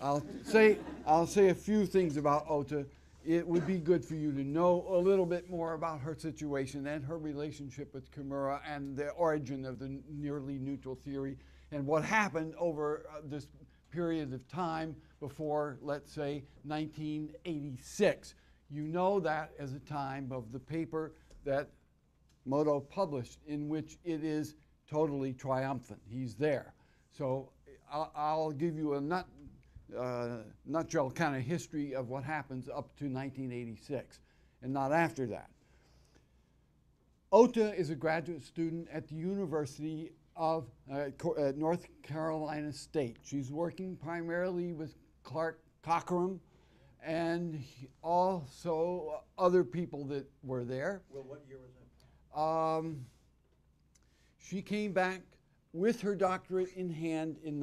I'll say a few things about Ota. It would be good for you to know a little bit more about her situation and her relationship with Kimura and the origin of the nearly neutral theory and what happened over this period of time before, let's say, 1986. You know that as a time of the paper that Moto published, in which it is totally triumphant. He's there. So I'll give you a nutshell kind of history of what happens up to 1986 and not after that. Ota is a graduate student at the University of North Carolina State. She's working primarily with Clark Cockram and also other people that were there. Well, what year was that? She came back with her doctorate in hand in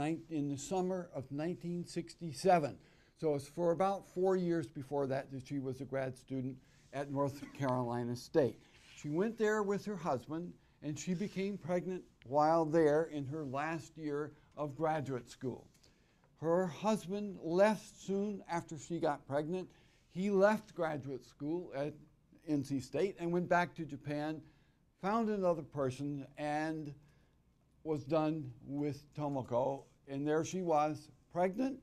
the summer of 1967. So it's for about 4 years before that she was a grad student at North Carolina State. She went there with her husband, and she became pregnant while there in her last year of graduate school. Her husband left soon after she got pregnant. He left graduate school at NC State and went back to Japan, found another person, and was done with Tomoko. And there she was, pregnant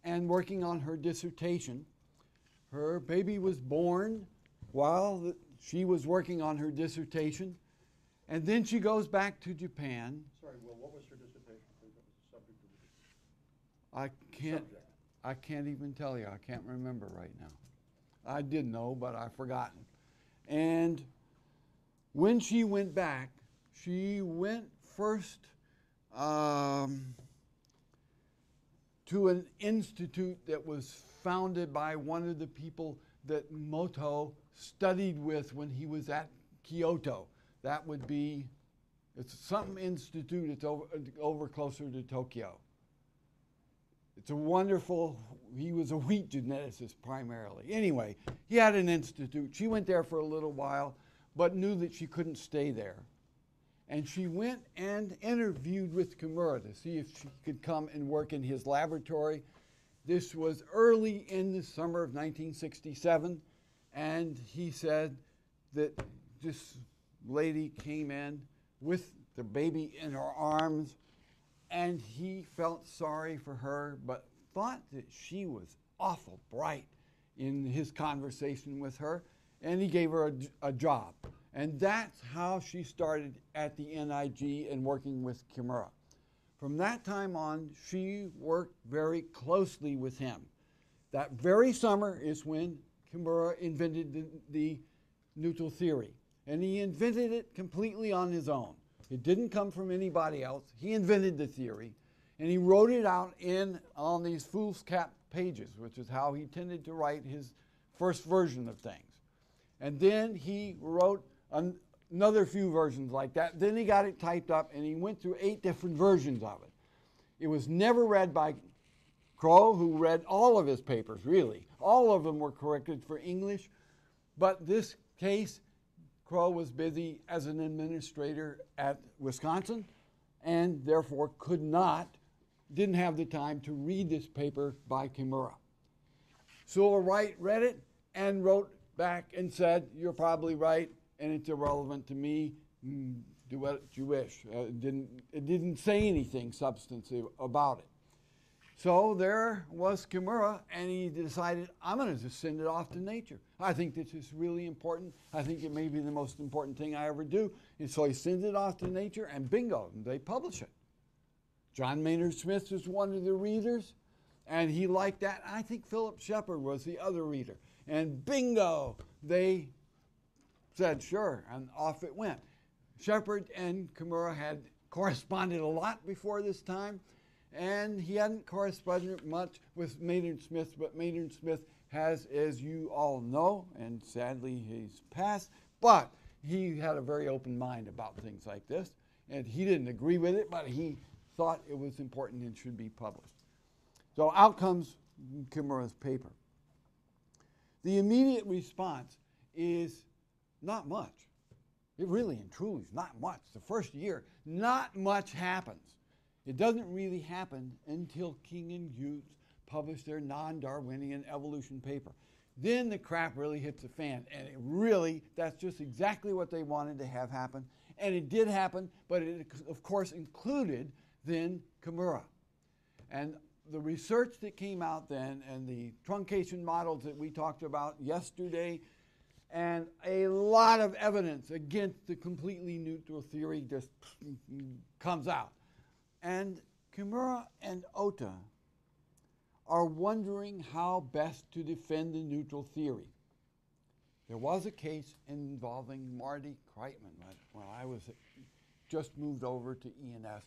and working on her dissertation. Her baby was born while she was working on her dissertation. And then she goes back to Japan. Sorry, well, what was her dissertation? What was the subject of it? I can't even tell you. I can't remember right now. I did know, but I've forgotten. And when she went back, she went first to an institute that was founded by one of the people that Moto studied with when he was at Kyoto. That would be, it's some institute, it's over closer to Tokyo. It's a wonderful, he was a wheat geneticist primarily. Anyway, he had an institute. She went there for a little while, but knew that she couldn't stay there. And she went and interviewed with Kimura to see if she could come and work in his laboratory. This was early in the summer of 1967, and he said that this lady came in with the baby in her arms, and he felt sorry for her, but thought that she was awful bright in his conversation with her, and he gave her a job. And that's how she started at the NIG and working with Kimura. From that time on, she worked very closely with him. That very summer is when Kimura invented the neutral theory. And he invented it completely on his own. It didn't come from anybody else. He invented the theory, and he wrote it out on these foolscap pages, which is how he tended to write his first version of things. And then he wrote another few versions like that. Then he got it typed up, and he went through 8 different versions of it. It was never read by Crow, who read all of his papers, really. All of them were corrected for English, but this case, Crow was busy as an administrator at Wisconsin, and therefore didn't have the time to read this paper by Kimura. Sewell Wright read it and wrote back and said, "You're probably right, and it's irrelevant to me. Do what you wish." It didn't say anything substantive about it. So there was Kimura, and he decided, I'm going to just send it off to nature. I think this is really important. I think it may be the most important thing I ever do. And so he sends it off to nature, and bingo, they publish it. John Maynard Smith was one of the readers, and he liked that. I think Philip Shepard was the other reader. And bingo, they said, sure, and off it went. Shepard and Kimura had corresponded a lot before this time, and he hadn't corresponded much with Maynard Smith, but Maynard Smith has, as you all know, and sadly he's passed, but he had a very open mind about things like this, and he didn't agree with it, but he thought it was important and should be published. So out comes Kimura's paper. The immediate response is not much. It really and truly is not much. The first year, not much happens. It doesn't really happen until King and Hughes publish their non-Darwinian evolution paper. Then the crap really hits the fan, and that's just exactly what they wanted to have happen. And it did happen, but it, of course, included then Kimura. And the research that came out then, and the truncation models that we talked about yesterday, and a lot of evidence against the completely neutral theory just comes out. And Kimura and Ota are wondering how best to defend the neutral theory. There was a case involving Marty Kreitman when I was just moved over to ENS.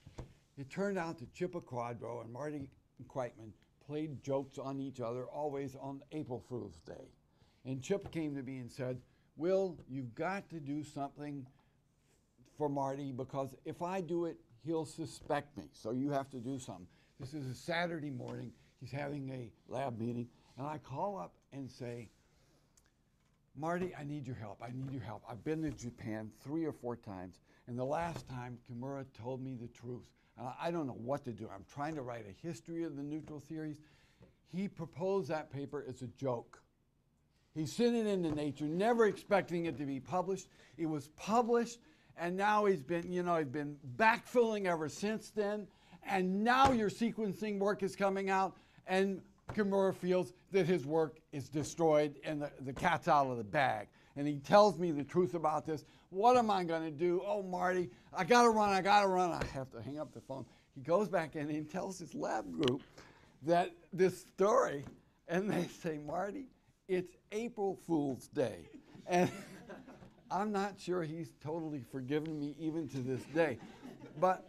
It turned out that Chippa Quadro and Marty Kreitman played jokes on each other always on April Fool's Day. And Chip came to me and said, Will, you've got to do something for Marty, because if I do it, he'll suspect me. So you have to do something. This is a Saturday morning. He's having a lab meeting, and I call up and say, Marty, I need your help. I need your help. I've been to Japan 3 or 4 times, and the last time Kimura told me the truth. I don't know what to do. I'm trying to write a history of the neutral theories. He proposed that paper as a joke. He sent it into Nature, never expecting it to be published. It was published, and now he's been backfilling ever since then. And now your sequencing work is coming out, and Kimura feels that his work is destroyed and the cat's out of the bag. And he tells me the truth about this. What am I going to do? Oh, Marty, I got to run. I have to hang up the phone. He goes back in and he tells his lab group that this story, and they say, Marty, it's April Fool's Day. And I'm not sure he's totally forgiven me even to this day. But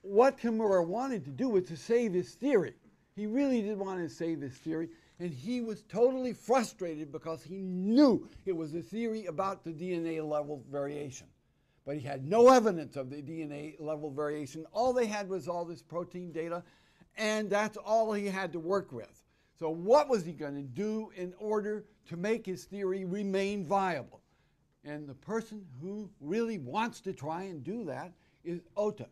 what Kimura wanted to do was to save his theory. He really did want to save his theory, and he was totally frustrated because he knew it was a theory about the DNA level variation. But he had no evidence of the DNA level variation. All they had was all this protein data, and that's all he had to work with. So what was he going to do in order to make his theory remain viable? And the person who really wants to try and do that is Ota,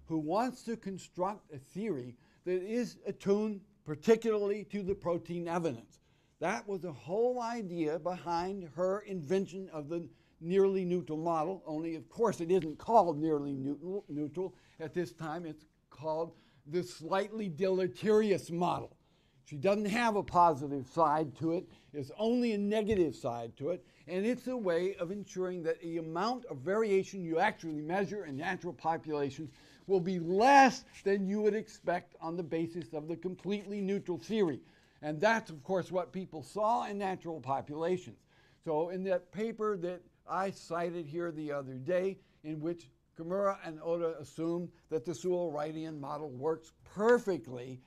who wants to construct a theory that is attuned particularly to the protein evidence. That was the whole idea behind her invention of the nearly neutral model, only of course it isn't called nearly neutral. At this time it's called the slightly deleterious model. She doesn't have a positive side to it, it's only a negative side to it, and it's a way of ensuring that the amount of variation you actually measure in natural populations will be less than you would expect on the basis of the completely neutral theory. And that's, of course, what people saw in natural populations. So in that paper that I cited here the other day, in which Kimura and Ota assume that the Sewell-Wrightian model works perfectly,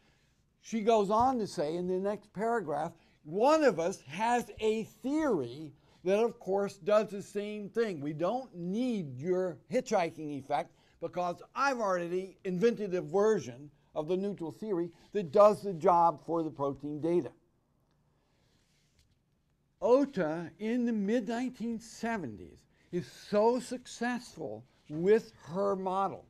she goes on to say in the next paragraph, one of us has a theory that, of course, does the same thing. We don't need your hitchhiking effect, because I've already invented a version of the neutral theory that does the job for the protein data. Ota, in the mid-1970s, is so successful with her model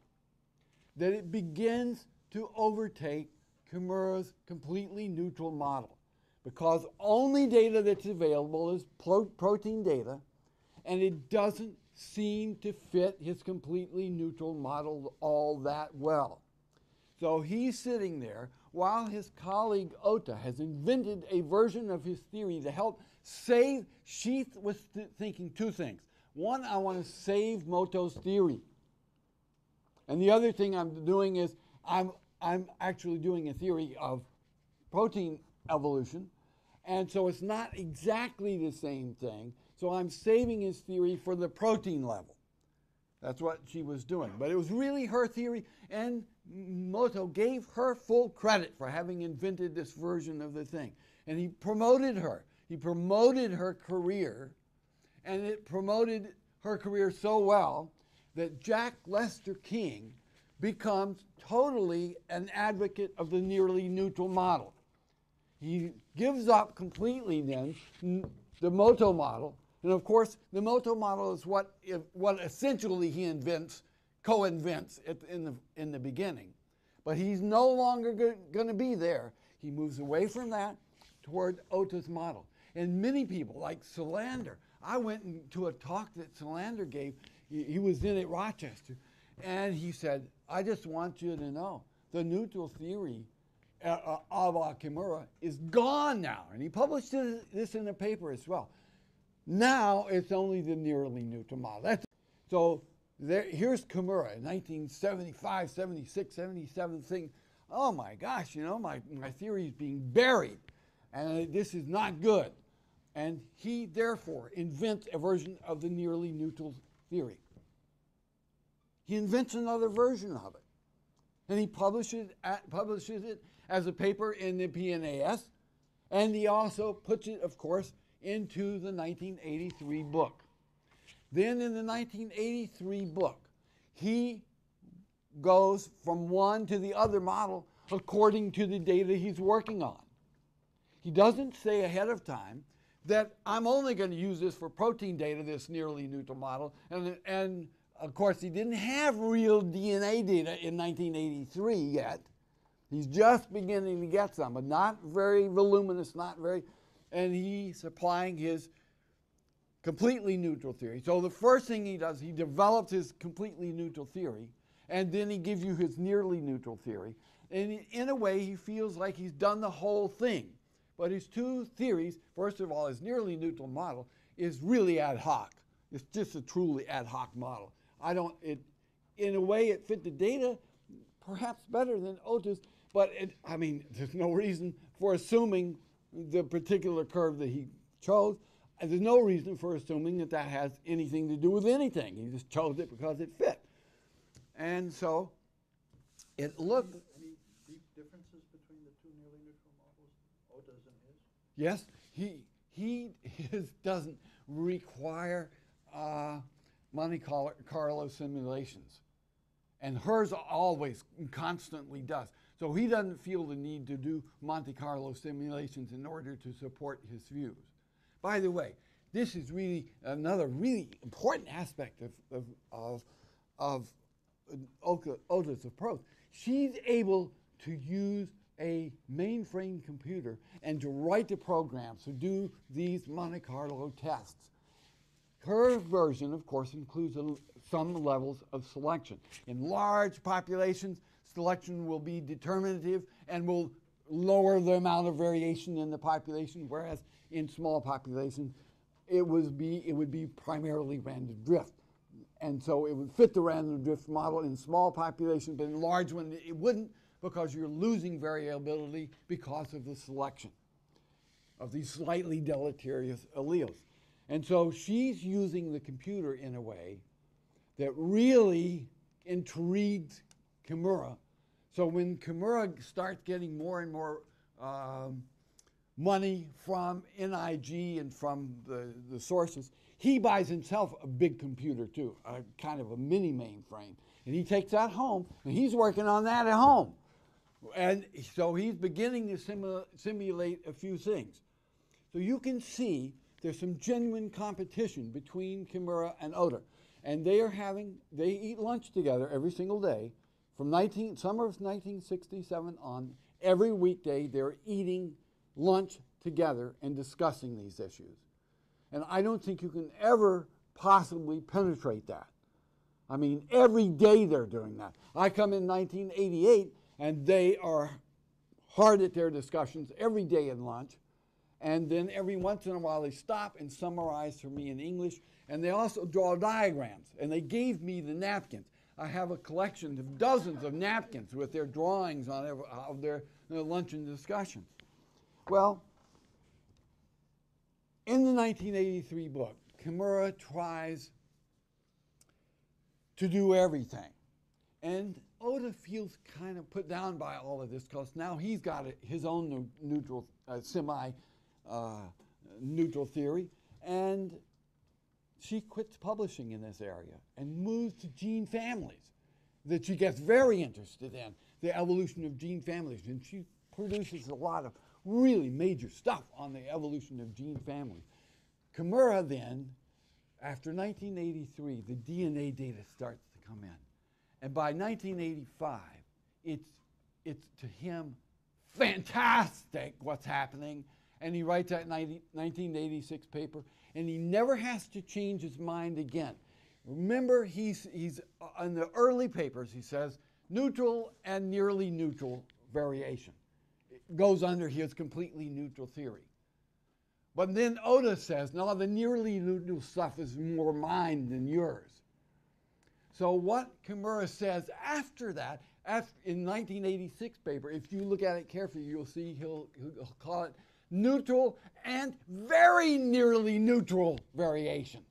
that it begins to overtake Kimura's completely neutral model, because only data that's available is protein data, and it doesn't seem to fit his completely neutral model all that well. So he's sitting there while his colleague Ota has invented a version of his theory to help save. She was thinking 2 things. One, I want to save Moto's theory. And the other thing I'm doing is I'm actually doing a theory of protein evolution. And so it's not exactly the same thing. So I'm saving his theory for the protein level. That's what she was doing. But it was really her theory, and Moto gave her full credit for having invented this version of the thing. And he promoted her. He promoted her career, and it promoted her career so well that Jack Lester King becomes totally an advocate of the nearly neutral model. He gives up completely then the Moto model. And of course, the Moto model is what essentially he invents, co-invents in the beginning. But he's no longer going to be there. He moves away from that toward Ota's model. And many people, like Solander, I went to a talk that Solander gave. He was in at Rochester, and he said, I just want you to know, the neutral theory of Kimura is gone now. And he published this in a paper as well. Now it's only the nearly neutral model. So here's Kimura in 1975, 76, 77, saying, oh my gosh, you know, my theory is being buried, and this is not good. And he, therefore, invents a version of the nearly neutral theory. He invents another version of it. And he publishes it as a paper in the PNAS, and he also puts it, of course, into the 1983 book. Then in the 1983 book, he goes from one to the other model according to the data he's working on. He doesn't say ahead of time that I'm only going to use this for protein data, this nearly neutral model, and of course, he didn't have real DNA data in 1983 yet. He's just beginning to get some, but not very voluminous, not very, and he's applying his completely neutral theory. So the first thing he does, he develops his completely neutral theory, and then he gives you his nearly neutral theory. And in a way, he feels like he's done the whole thing. But his two theories, first of all, his nearly neutral model is really ad hoc. It's just a truly ad hoc model. In a way, it fit the data perhaps better than Ota's, but there's no reason for assuming the particular curve that he chose. And there's no reason for assuming that that has anything to do with anything. He just chose it because it fit. And so it looked. Any deep differences between the two nearly neutral models, Ota's and his? Yes, his doesn't require Monte Carlo simulations. And hers always constantly does. So he doesn't feel the need to do Monte Carlo simulations in order to support his views. By the way, this is really another really important aspect of Ota's approach. She's able to use a mainframe computer and to write the programs to do these Monte Carlo tests. Her version, of course, includes some levels of selection. In large populations, selection will be determinative and will lower the amount of variation in the population, whereas in small populations, it would be primarily random drift. And so it would fit the random drift model in small populations, but in large ones it wouldn't, because you're losing variability because of the selection of these slightly deleterious alleles. And so she's using the computer in a way that really intrigued Kimura. So when Kimura starts getting more and more money from NIG and from the sources, he buys himself a big computer too, a kind of a mini mainframe. And he takes that home, and he's working on that at home. And so he's beginning to simulate a few things. So you can see there's some genuine competition between Kimura and Ota. And they eat lunch together every single day. From summer of 1967 on, every weekday they're eating lunch together and discussing these issues. And I don't think you can ever possibly penetrate that. I mean, every day they're doing that. I come in 1988, and they are hard at their discussions every day in lunch. And then every once in a while they stop and summarize for me in English. And they also draw diagrams. And they gave me the napkins. I have a collection of dozens of napkins with their drawings on of their luncheon discussions. Well, in the 1983 book, Kimura tries to do everything. And Ota feels kind of put down by all of this because now he's got his own neutral, semi-neutral theory, and she quits publishing in this area and moves to gene families that she gets very interested in, the evolution of gene families. And she produces a lot of really major stuff on the evolution of gene families. Kimura then, after 1983, the DNA data starts to come in. And by 1985, it's it's to him fantastic what's happening. And he writes that 1986 paper, and he never has to change his mind again. Remember, he's in the early papers, he says, neutral and nearly neutral variation. It goes under his completely neutral theory. But then Oda says, no, the nearly neutral stuff is more mine than yours. So what Kimura says after that, in 1986 paper, if you look at it carefully, you'll see he'll call it neutral and very nearly neutral variation.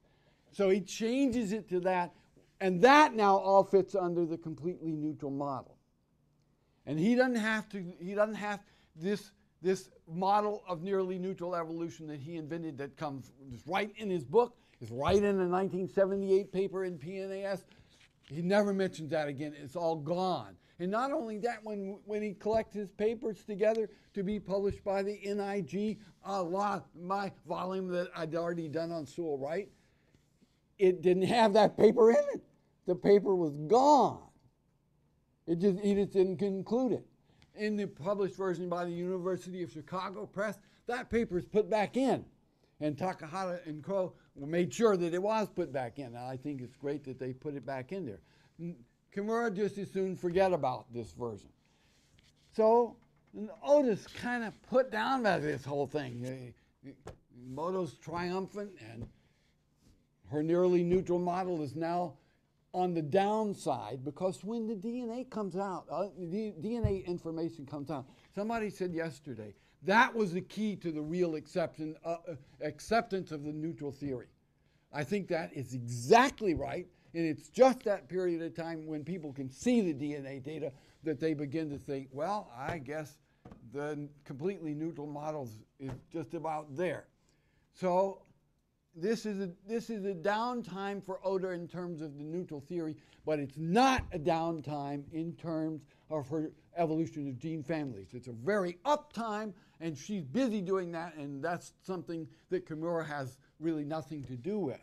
So he changes it to that, and that now all fits under the completely neutral model. And he doesn't have this model of nearly neutral evolution that he invented that comes right in his book, is right in the 1978 paper in PNAS. He never mentions that again. It's all gone. And not only that, when he collects his papers together to be published by the NIG, my volume that I'd already done on Sewell Wright, it didn't have that paper in it. The paper was gone. He just didn't include it. In the published version by the University of Chicago Press, that paper is put back in. And Takahata and Crow made sure that it was put back in. And I think it's great that they put it back in there. Kimura just as soon forget about this version. So Oda's kind of put down by this whole thing. Moto's triumphant, and her nearly neutral model is now on the downside, because when the DNA comes out, the DNA information comes out, somebody said yesterday, that was the key to the real acceptance of the neutral theory. I think that is exactly right, and it's just that period of time when people can see the DNA data that they begin to think, well, I guess the completely neutral model is just about there. So this is a downtime for Oda in terms of the neutral theory, but it's not a downtime in terms of her evolution of gene families. It's a very up time, and she's busy doing that, and that's something that Kimura has really nothing to do with.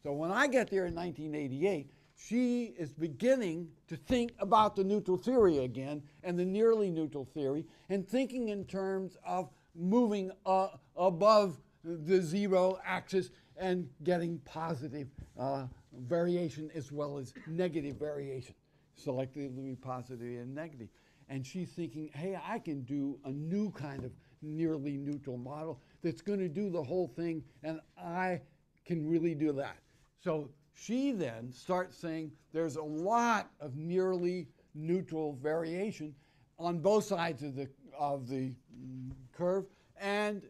So when I get there in 1988, she is beginning to think about the neutral theory again and the nearly neutral theory, and thinking in terms of moving above the zero axis and getting positive variation as well as negative variation, selectively positive and negative. And she's thinking, hey, I can do a new kind of nearly neutral model that's going to do the whole thing, and I can really do that. So she then starts saying there's a lot of nearly neutral variation on both sides of the curve, and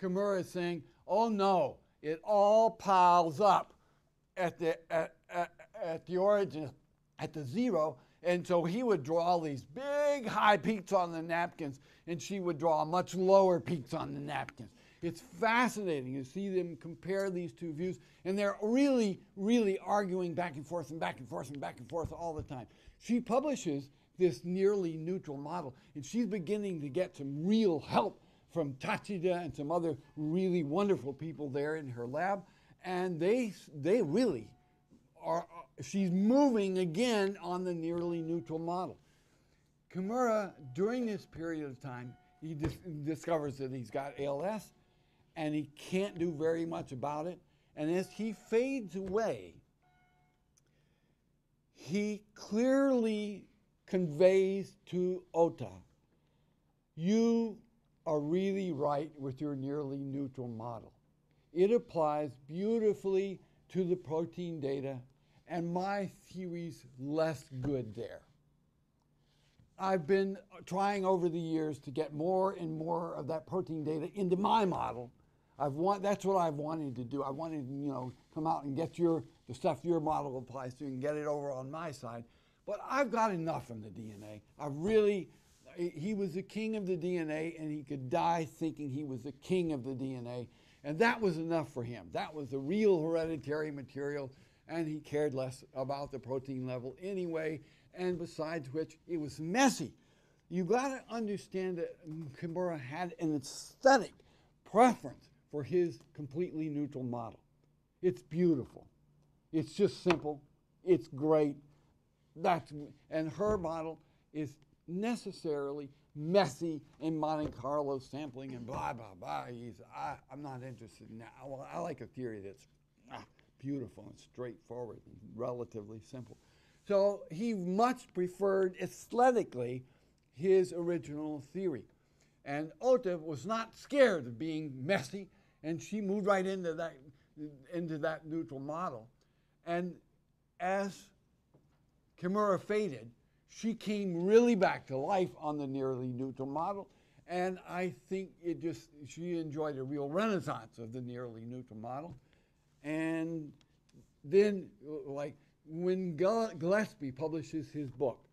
Kimura is saying, oh no, it all piles up at the origin, at the zero. And so he would draw these big high peaks on the napkins, and she would draw much lower peaks on the napkins. It's fascinating to see them compare these two views, and they're really, really arguing back and forth and back and forth and back and forth all the time. She publishes this nearly neutral model, and she's beginning to get some real help from Tachida and some other really wonderful people there in her lab, and they really are, she's moving again on the nearly neutral model. Kimura, during this period of time, he discovers that he's got ALS, and he can't do very much about it. And as he fades away, he clearly conveys to Ota, you are really right with your nearly neutral model. It applies beautifully to the protein data, and my theory's less good there. I've been trying over the years to get more and more of that protein data into my model. That's what I've wanted to do. I wanted to, come out and get the stuff your model applies to and get it over on my side. But I've got enough from the DNA. He was the king of the DNA, and he could die thinking he was the king of the DNA. And that was enough for him. That was the real hereditary material, and he cared less about the protein level anyway, and besides which, it was messy. You've got to understand that Kimura had an aesthetic preference for his completely neutral model. It's beautiful. It's just simple. It's great. And her model is necessarily messy and Monte Carlo sampling and blah, blah, blah. I'm not interested in that. Well, I like a theory that's beautiful and straightforward and relatively simple. So he much preferred aesthetically his original theory. And Ota was not scared of being messy, and she moved right into that neutral model. And as Kimura faded, she came really back to life on the nearly neutral model, and I think she enjoyed a real renaissance of the nearly neutral model. And then, like, when Gillespie publishes his book,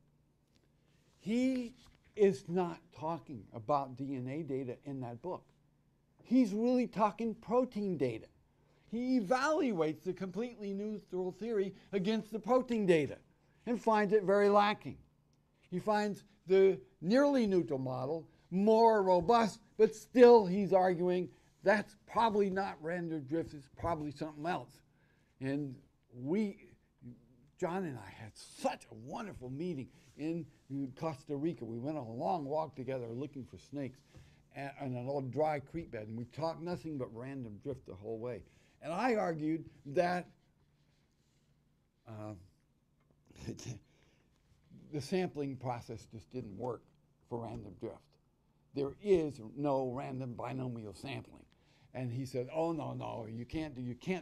he is not talking about DNA data in that book. He's really talking protein data. He evaluates the completely neutral theory against the protein data and finds it very lacking. He finds the nearly neutral model more robust, but still he's arguing that's probably not random drift, it's probably something else. And John and I had such a wonderful meeting in Costa Rica. We went on a long walk together looking for snakes on an old dry creek bed, and we talked nothing but random drift the whole way. And I argued that the sampling process just didn't work for random drift. There is no random binomial sampling. And he said, oh, no, you can't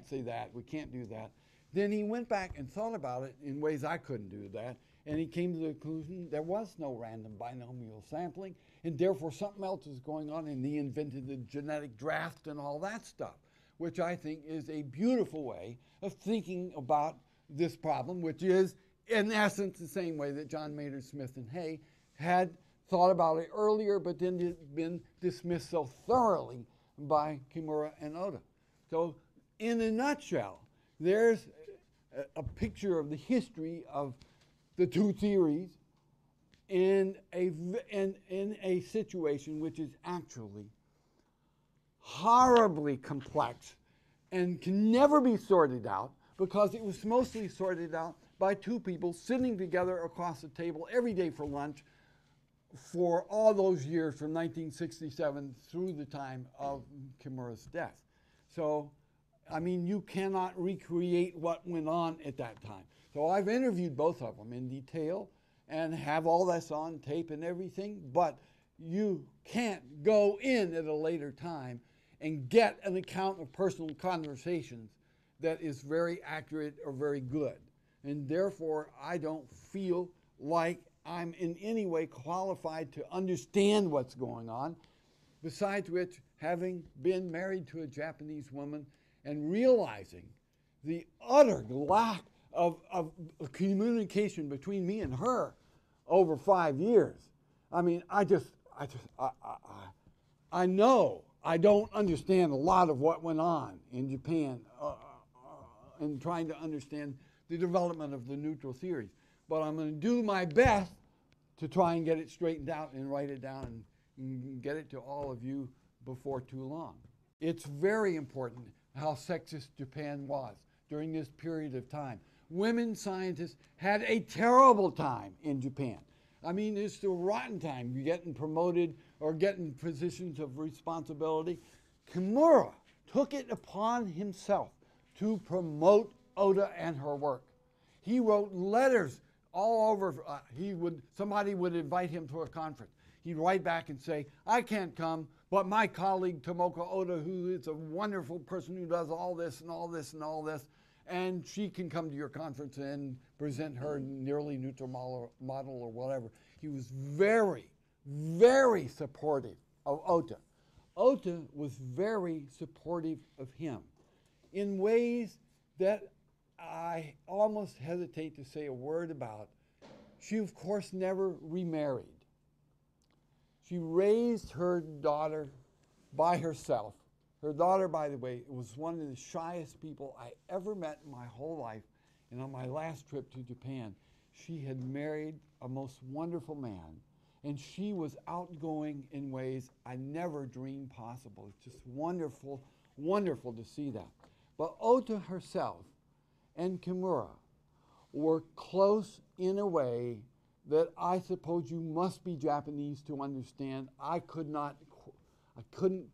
say that, we can't do that. Then he went back and thought about it in ways I couldn't do that, and he came to the conclusion there was no random binomial sampling, and therefore something else is going on, and he invented the genetic draft and all that stuff, which I think is a beautiful way of thinking about this problem, which is, in essence, the same way that John Maynard Smith and Hay had thought about it earlier, but then had been dismissed so thoroughly by Kimura and Ota. So, in a nutshell, there's a picture of the history of the two theories in a situation which is actually horribly complex and can never be sorted out, because it was mostly sorted out by two people sitting together across the table every day for lunch for all those years from 1967 through the time of Kimura's death. So, I mean, you cannot recreate what went on at that time. So I've interviewed both of them in detail and have all this on tape and everything, but you can't go in at a later time and get an account of personal conversations that is very accurate or very good. And therefore, I don't feel like I'm in any way qualified to understand what's going on, besides which, having been married to a Japanese woman and realizing the utter lack of communication between me and her over 5 years. I mean, I know I don't understand a lot of what went on in Japan in trying to understand the development of the neutral theories. But I'm going to do my best to try and get it straightened out and write it down and get it to all of you before too long. It's very important how sexist Japan was during this period of time. Women scientists had a terrible time in Japan. I mean, it's the rotten time. You're getting promoted or getting positions of responsibility. Kimura took it upon himself to promote Ota and her work. He wrote letters all over. Somebody would invite him to a conference. He'd write back and say, I can't come, but my colleague Tomoko Ota, who is a wonderful person who does all this and all this and all this, and she can come to your conference and present her nearly neutral model or whatever. He was very, very supportive of Ota. Ota was very supportive of him in ways that I almost hesitate to say a word about. She, of course, never remarried. She raised her daughter by herself. Her daughter, by the way, was one of the shyest people I ever met in my whole life. And on my last trip to Japan, she had married a most wonderful man. And she was outgoing in ways I never dreamed possible. It's just wonderful, wonderful to see that. But Ota herself and Kimura were close in a way that I suppose you must be Japanese to understand. I couldn't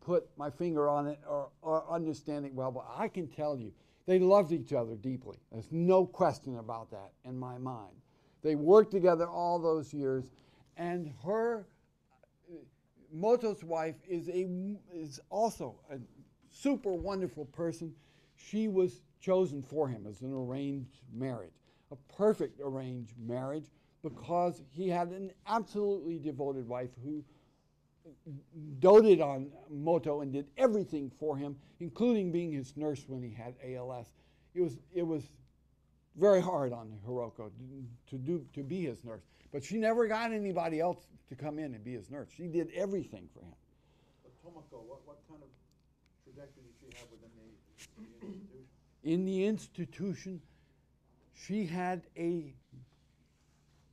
put my finger on it or understand it well, but I can tell you they loved each other deeply. There's no question about that in my mind. They worked together all those years, and Moto's wife is also a super wonderful person. She was chosen for him as an arranged marriage, a perfect arranged marriage, because he had an absolutely devoted wife who doted on Moto and did everything for him, including being his nurse when he had ALS. It was very hard on Hiroko to be his nurse, but she never got anybody else to come in and be his nurse. She did everything for him. But Tomoko, what kind of trajectory did she have within the institution? In the institution, she had a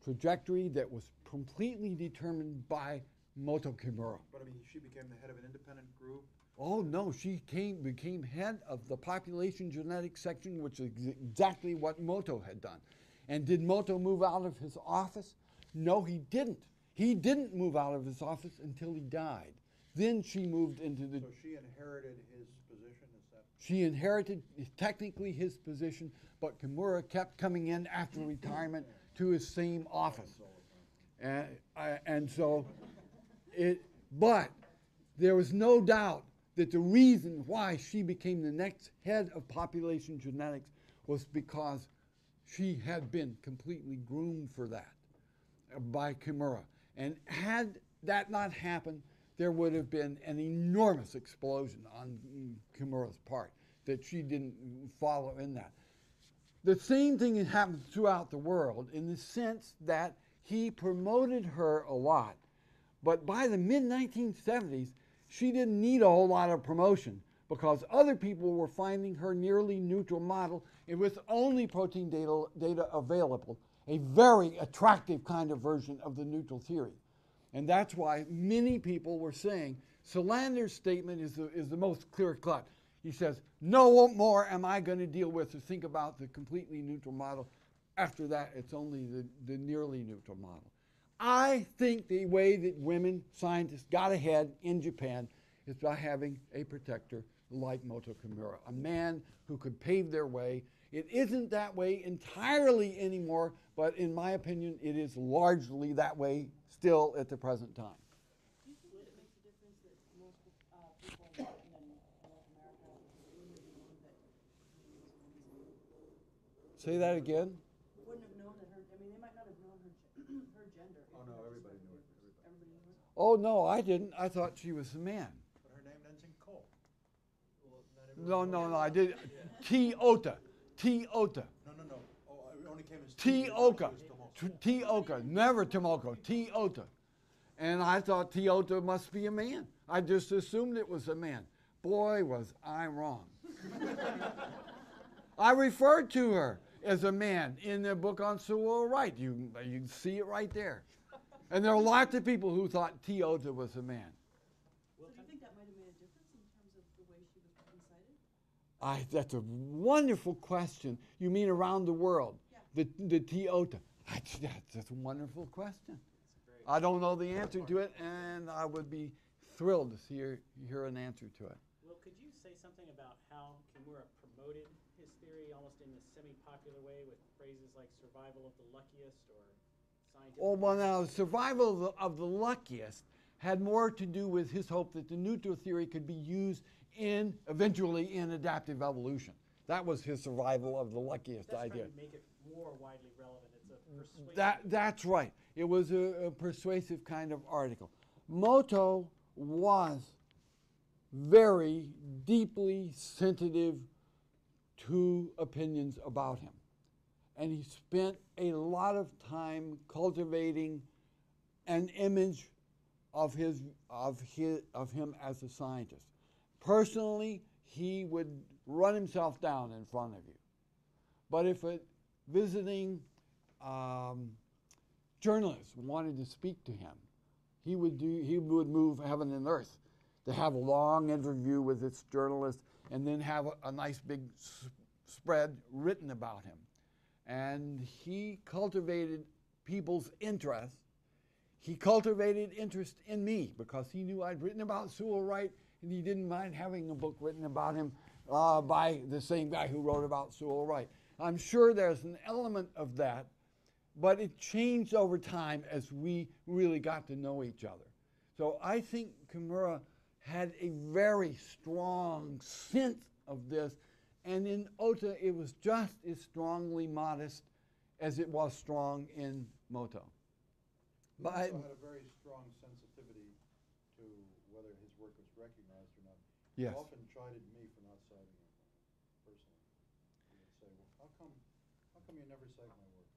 trajectory that was completely determined by Moto Kimura. But I mean, she became the head of an independent group. Oh no, she became head of the population genetics section, which is exactly what Moto had done. And did Moto move out of his office? No, he didn't. He didn't move out of his office until he died. Then she moved into the... So she inherited his position, is that... She inherited technically his position, but Kimura kept coming in after retirement to his same office. But there was no doubt that the reason why she became the next head of population genetics was because she had been completely groomed for that by Kimura. And had that not happened, there would have been an enormous explosion on Kimura's part, that she didn't follow in that. The same thing happened throughout the world in the sense that he promoted her a lot. But by the mid-1970s, she didn't need a whole lot of promotion because other people were finding her nearly neutral model, and with only protein data available, a very attractive kind of version of the neutral theory. And that's why many people were saying Solander's statement is the most clear-cut. He says, no more am I going to deal with or think about the completely neutral model. After that, it's only the nearly neutral model. I think the way that women scientists got ahead in Japan is by having a protector like Moto Kimura, a man who could pave their way. It isn't that way entirely anymore, but in my opinion, it is largely that way still at the present time. Do you think that it makes a difference that most people in North America wouldn't have known that Say that again. wouldn't have known that her, I mean, they might not have known her gender. Oh, no, everybody knew it. Everybody knew it? Oh, no, I didn't. I thought she was a man. But her name ends in Ko. Well, No, I did. T-Ota. T-Ota. No. Oh, it only came as T-Oka. T-Oka. Never Tomoko. T-Ota. And I thought T-Ota must be a man. I just assumed it was a man. Boy, was I wrong. I referred to her as a man in the book on civil rights. You can see it right there. And there are lots of people who thought T-Ota was a man. So do you think that might have made a difference in terms of the way she was being cited? That's a wonderful question. You mean around the world? Yeah. The T-Ota. That's a wonderful question. I don't know the answer to it, and I would be thrilled to hear an answer to it. Well, could you say something about how Kimura promoted his theory almost in a semi-popular way with phrases like survival of the luckiest or scientific... Oh, well, now, survival of the luckiest had more to do with his hope that the neutral theory could be used eventually in adaptive evolution. That was his survival of the luckiest idea. That's trying to make it more widely relevant. It's a persuasive... That's right. It was a persuasive kind of article. Moto was very deeply sensitive to opinions about him. And he spent a lot of time cultivating an image of him as a scientist. Personally, he would run himself down in front of you. But if a visiting journalist wanted to speak to him, he would move heaven and earth to have a long interview with this journalist and then have a nice big spread written about him. And he cultivated people's interest. He cultivated interest in me because he knew I'd written about Sewall Wright, and he didn't mind having a book written about him by the same guy who wrote about Sewall Wright. I'm sure there's an element of that, but it changed over time as we really got to know each other. So I think Kimura had a very strong sense of this, and in Ota it was just as strongly modest as it was strong in Moto. He But also had a very strong sensitivity to whether his work was recognized or not. Yes. He often chided me for not citing him personally. He would say, well, how come you never cite my work?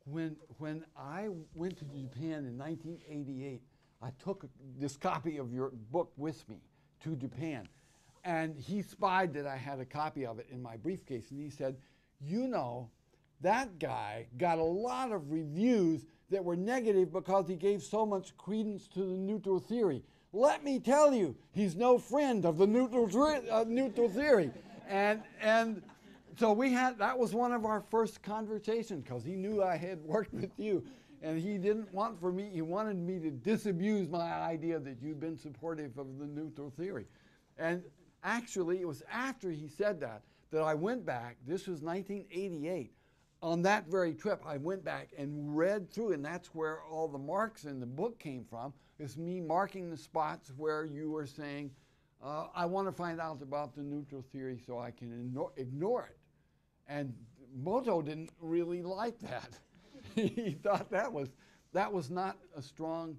when I went to Japan in 1988, I took this copy of your book with me to Japan, and he spied that I had a copy of it in my briefcase, and he said, you know, that guy got a lot of reviews that were negative because he gave so much credence to the neutral theory. Let me tell you, he's no friend of the neutral theory. And so that was one of our first conversations, because he knew I had worked with you, and he wanted me to disabuse my idea that you'd been supportive of the neutral theory. And actually, it was after he said that I went back. This was 1988. On that very trip, I went back and read through, and that's where all the marks in the book came from. It's me marking the spots where you were saying, I want to find out about the neutral theory so I can ignore it. And Moto didn't really like that. He thought that was not a strong,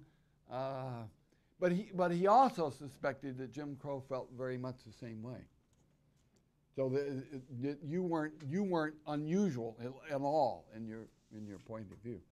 but he also suspected that Jim Crow felt very much the same way. So you weren't unusual at all in your point of view.